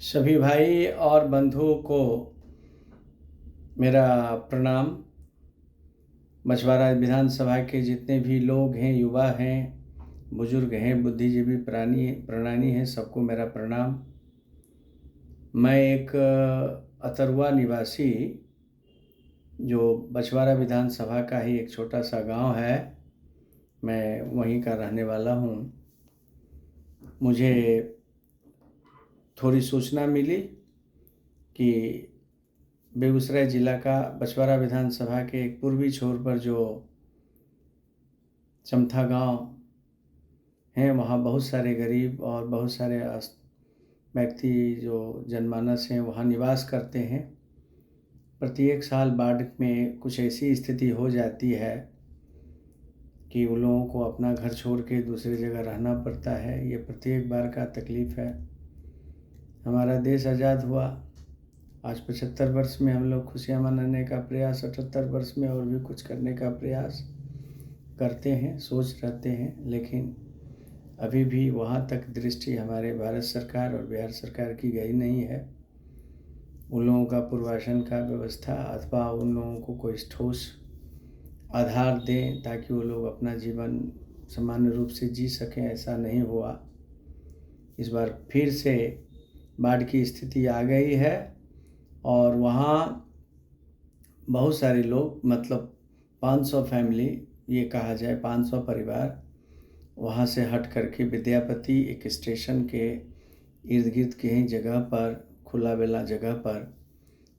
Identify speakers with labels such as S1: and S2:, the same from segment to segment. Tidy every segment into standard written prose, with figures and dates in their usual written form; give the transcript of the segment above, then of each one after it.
S1: सभी भाई और बंधुओं को मेरा प्रणाम। मछवारा विधानसभा के जितने भी लोग हैं, युवा हैं, बुजुर्ग हैं, बुद्धिजीवी प्राणी हैं, सबको मेरा प्रणाम। मैं एक अतरवा निवासी, जो बछवारा विधानसभा का ही एक छोटा सा गांव है, मैं वहीं का रहने वाला हूं। मुझे थोड़ी सूचना मिली कि बेगूसराय ज़िला का बछवारा विधानसभा के एक पूर्वी छोर पर जो चमथा गांव है, वहाँ बहुत सारे गरीब और बहुत सारे व्यक्ति जो जनमानस हैं वहाँ निवास करते हैं। प्रत्येक साल बाढ़ में कुछ ऐसी स्थिति हो जाती है कि उन लोगों को अपना घर छोड़ के दूसरी जगह रहना पड़ता है। ये प्रत्येक बार का तकलीफ़ है। हमारा देश आज़ाद हुआ, आज 75 वर्ष में हम लोग खुशियाँ मनाने का प्रयास, 78 वर्ष में और भी कुछ करने का प्रयास करते हैं, सोच रहते हैं, लेकिन अभी भी वहाँ तक दृष्टि हमारे भारत सरकार और बिहार सरकार की गई नहीं है। उन लोगों का पुनर्वासन का व्यवस्था अथवा उन लोगों को कोई ठोस आधार दें ताकि वो लोग अपना जीवन सामान्य रूप से जी सकें, ऐसा नहीं हुआ। इस बार फिर से बाढ़ की स्थिति आ गई है और वहाँ बहुत सारे लोग, मतलब 500 फैमिली, ये कहा जाए 500 परिवार वहाँ से हट करके विद्यापति एक स्टेशन के इर्द गिर्द के ही जगह पर, खुला बेला जगह पर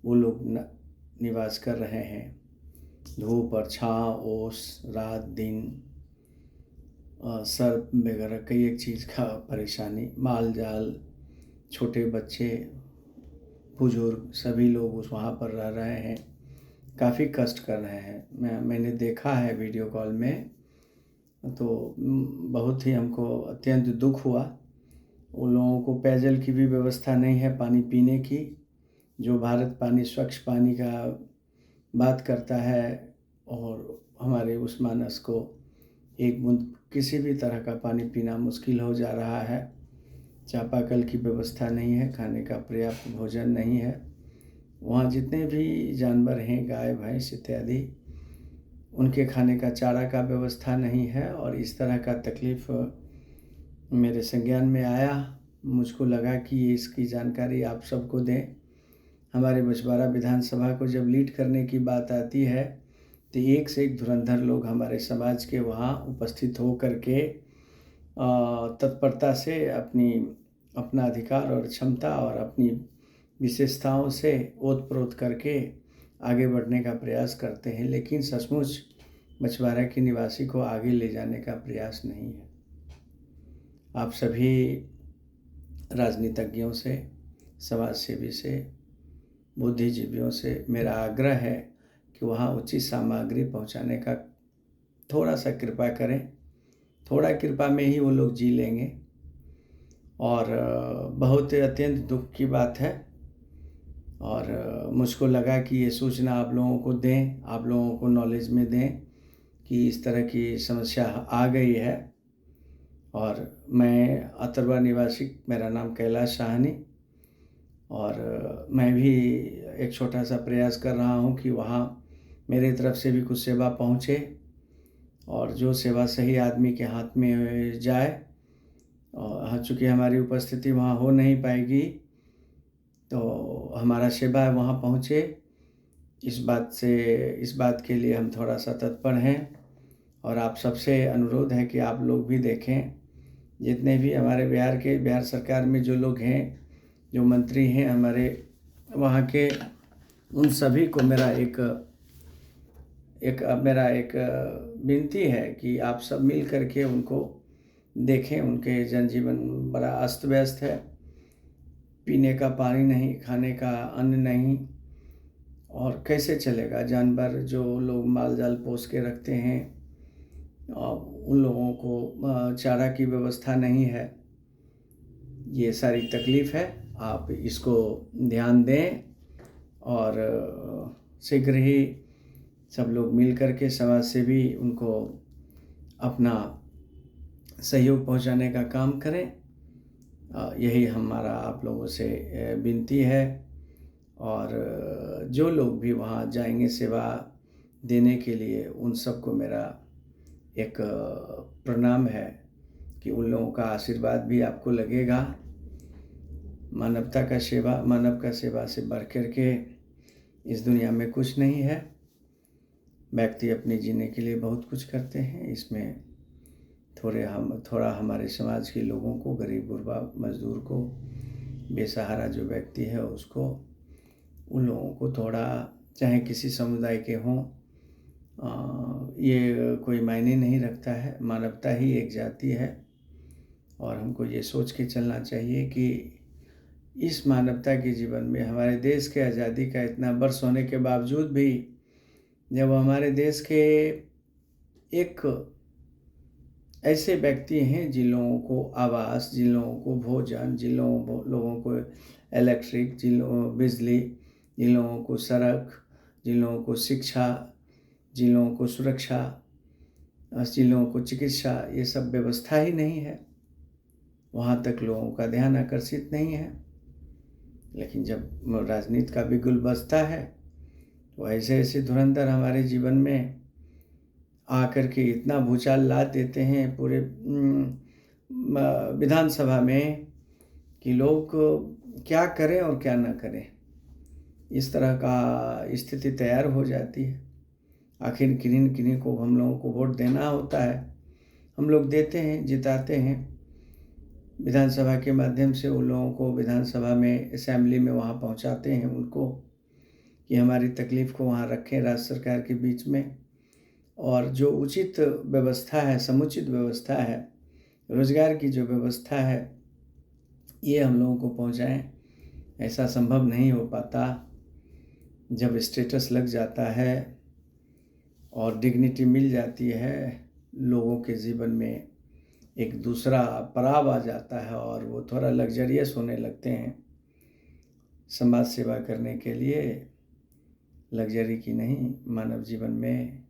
S1: वो लोग निवास कर रहे हैं। धूप और छाँव, ओस, रात दिन, सर्प वगैरह कई एक चीज़ का परेशानी, माल जाल, छोटे बच्चे, बुजुर्ग, सभी लोग उस वहाँ पर रह रहे हैं, काफ़ी कष्ट कर रहे हैं। मैंने देखा है वीडियो कॉल में, तो बहुत ही हमको अत्यंत दुख हुआ। उन लोगों को पेयजल की भी व्यवस्था नहीं है, पानी पीने की। जो भारत पानी, स्वच्छ पानी का बात करता है, और हमारे उस मानस को एक बूंद किसी भी तरह का पानी पीना मुश्किल हो जा रहा है। चापाकल की व्यवस्था नहीं है, खाने का पर्याप्त भोजन नहीं है। वहाँ जितने भी जानवर हैं, गाय भैंस इत्यादि, उनके खाने का चारा का व्यवस्था नहीं है। और इस तरह का तकलीफ़ मेरे संज्ञान में आया। मुझको लगा कि इसकी जानकारी आप सबको दें। हमारे बछवारा विधानसभा को जब लीड करने की बात आती है तो एक से एक धुरंधर लोग हमारे समाज के वहाँ उपस्थित हो करके तत्परता से अपना अधिकार और क्षमता और अपनी विशेषताओं से ओत-प्रोत करके आगे बढ़ने का प्रयास करते हैं, लेकिन सचमुच बछवारा के निवासी को आगे ले जाने का प्रयास नहीं है। आप सभी राजनीतिज्ञों से, समाजसेवी से, बुद्धिजीवियों से मेरा आग्रह है कि वहाँ उचित सामग्री पहुँचाने का थोड़ा सा कृपा करें। थोड़ा कृपा में ही वो लोग जी लेंगे। और बहुत अत्यंत दुख की बात है, और मुझको लगा कि ये सूचना आप लोगों को दें, आप लोगों को नॉलेज में दें कि इस तरह की समस्या आ गई है। और मैं अतरवा निवासी, मेरा नाम कैलाश साहनी, और मैं भी एक छोटा सा प्रयास कर रहा हूँ कि वहाँ मेरे तरफ से भी कुछ सेवा पहुँचे, और जो सेवा सही आदमी के हाथ में जाए। और चूँकि हमारी उपस्थिति वहाँ हो नहीं पाएगी, तो हमारा सेवा वहाँ पहुँचे, इस बात के लिए हम थोड़ा सा तत्पर हैं। और आप सबसे अनुरोध है कि आप लोग भी देखें। जितने भी हमारे बिहार सरकार में जो लोग हैं, जो मंत्री हैं हमारे वहाँ के, उन सभी को मेरा एक विनती है कि आप सब मिल करके उनको देखें। उनके जनजीवन बड़ा अस्त व्यस्त है, पीने का पानी नहीं, खाने का अन्न नहीं, और कैसे चलेगा। जानवर जो लोग माल जाल पोस के रखते हैं, उन लोगों को चारा की व्यवस्था नहीं है। ये सारी तकलीफ़ है, आप इसको ध्यान दें। और शीघ्र ही सब लोग मिल करके समाज से भी उनको अपना सहयोग पहुंचाने का काम करें। यही हमारा आप लोगों से विनती है। और जो लोग भी वहाँ जाएंगे सेवा देने के लिए, उन सबको मेरा एक प्रणाम है कि उन लोगों का आशीर्वाद भी आपको लगेगा। मानव का सेवा से बढ़ कर के इस दुनिया में कुछ नहीं है। व्यक्ति अपने जीने के लिए बहुत कुछ करते हैं, इसमें थोड़ा हमारे समाज के लोगों को, गरीब गुरबा मजदूर को, बेसहारा जो व्यक्ति है उसको, उन लोगों को थोड़ा, चाहे किसी समुदाय के हों, ये कोई मायने नहीं रखता है। मानवता ही एक जाति है और हमको ये सोच के चलना चाहिए कि इस मानवता के जीवन में हमारे देश के आज़ादी का इतना वर्ष होने के बावजूद भी, जब हमारे देश के एक ऐसे व्यक्ति हैं जिन लोगों को आवास, जिन लोगों को भोजन, जिन लोगों को इलेक्ट्रिक, जिन लोगों को बिजली, जिन लोगों को सड़क, जिन लोगों को शिक्षा, जिन लोगों को सुरक्षा, जिन लोगों को चिकित्सा, ये सब व्यवस्था ही नहीं है, वहाँ तक लोगों का ध्यान आकर्षित नहीं है। लेकिन जब राजनीति का बिगुल बजता है तो ऐसे ऐसे धुरंधर हमारे जीवन में आकर के इतना भूचाल ला देते हैं पूरे विधानसभा में कि लोग क्या करें और क्या ना करें, इस तरह का स्थिति तैयार हो जाती है। आखिर किन्हीं किन्हीं को हम लोगों को वोट देना होता है, हम लोग देते हैं, जिताते हैं विधानसभा के माध्यम से। उन लोगों को विधानसभा में, असेंबली में वहाँ पहुँचाते हैं उनको कि हमारी तकलीफ़ को वहाँ रखें राज्य सरकार के बीच में, और जो उचित व्यवस्था है, समुचित व्यवस्था है, रोज़गार की जो व्यवस्था है, ये हम लोगों को पहुँचाएं। ऐसा संभव नहीं हो पाता जब स्टेटस लग जाता है और डिग्निटी मिल जाती है, लोगों के जीवन में एक दूसरा पड़ाव आ जाता है और वो थोड़ा लग्जरियस होने लगते हैं। समाज सेवा करने के लिए लग्जरी की नहीं, मानव जीवन में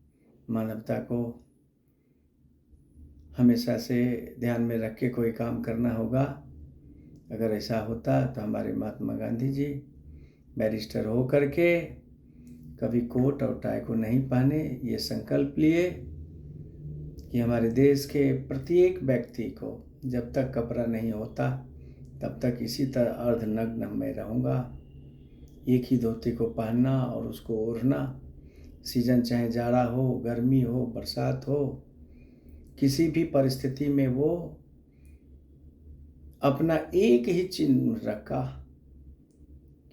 S1: मानवता को हमेशा से ध्यान में रख के कोई काम करना होगा। अगर ऐसा होता तो हमारे महात्मा गांधी जी बैरिस्टर हो करके कभी कोट और टाई को नहीं पहने, ये संकल्प लिए कि हमारे देश के प्रत्येक व्यक्ति को जब तक कपड़ा नहीं होता तब तक इसी तरह अर्धनग्न मैं रहूँगा। एक ही धोती को पहनना और उसको ओढ़ना, सीजन चाहे जाड़ा हो, गर्मी हो, बरसात हो, किसी भी परिस्थिति में वो अपना एक ही चिन्ह रखा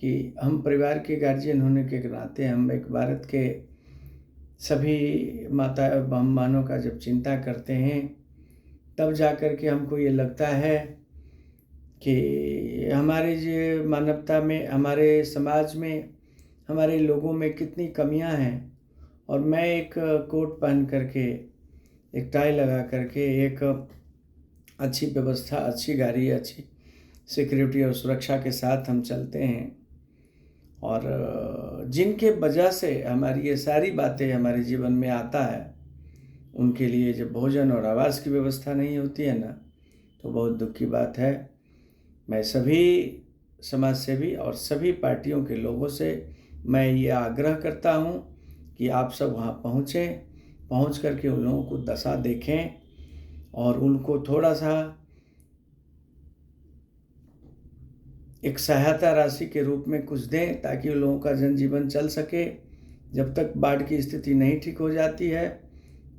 S1: कि हम परिवार के गार्जियन होने के नाते, हम एक भारत के सभी माता और बहनों का जब चिंता करते हैं, तब जाकर के हमको ये लगता है कि हमारे जो मानवता में, हमारे समाज में, हमारे लोगों में कितनी कमियां हैं। और मैं एक कोट पहन करके, एक टाई लगा करके, एक अच्छी व्यवस्था, अच्छी गाड़ी, अच्छी सिक्योरिटी और सुरक्षा के साथ हम चलते हैं, और जिनके वजह से हमारी ये सारी बातें हमारे जीवन में आता है, उनके लिए जब भोजन और आवास की व्यवस्था नहीं होती है ना, तो बहुत दुख की बात है। मैं सभी समाज सेवी और सभी पार्टियों के लोगों से मैं ये आग्रह करता हूँ कि आप सब वहाँ पहुँचें, पहुँच करके उन लोगों को दशा देखें और उनको थोड़ा सा एक सहायता राशि के रूप में कुछ दें, ताकि उन लोगों का जनजीवन चल सके। जब तक बाढ़ की स्थिति नहीं ठीक हो जाती है,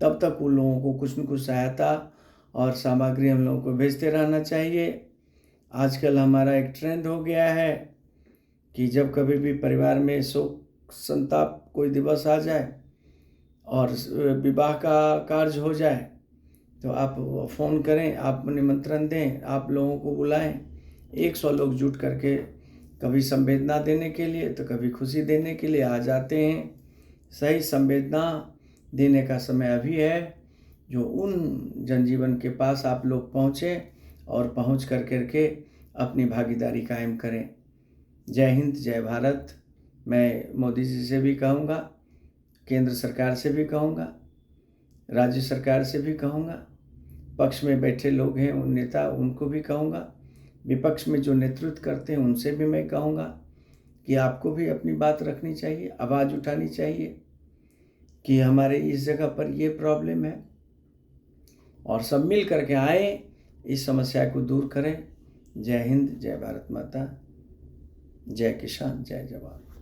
S1: तब तक उन लोगों को कुछ न कुछ सहायता और सामग्री हम लोगों को भेजते रहना चाहिए। आजकल हमारा एक ट्रेंड हो गया है कि जब कभी भी परिवार में शोक संताप कोई दिवस आ जाए और विवाह का कार्य हो जाए, तो आप फ़ोन करें, आप निमंत्रण दें, आप लोगों को बुलाएं, 100 लोग जुट करके कभी संवेदना देने के लिए तो कभी खुशी देने के लिए आ जाते हैं। सही संवेदना देने का समय अभी है, जो उन जनजीवन के पास आप लोग पहुँचें और पहुँच करके अपनी भागीदारी कायम करें। जय हिंद, जय भारत। मैं मोदी जी से भी कहूँगा, केंद्र सरकार से भी कहूँगा, राज्य सरकार से भी कहूँगा, पक्ष में बैठे लोग हैं उन नेता, उनको भी कहूँगा विपक्ष में जो नेतृत्व करते हैं उनसे भी मैं कहूँगा कि आपको भी अपनी बात रखनी चाहिए, आवाज़ उठानी चाहिए कि हमारे इस जगह पर ये प्रॉब्लम है, और सब मिल करके आए, इस समस्या को दूर करें। जय हिंद, जय भारत माता, जय किसान, जय जवान।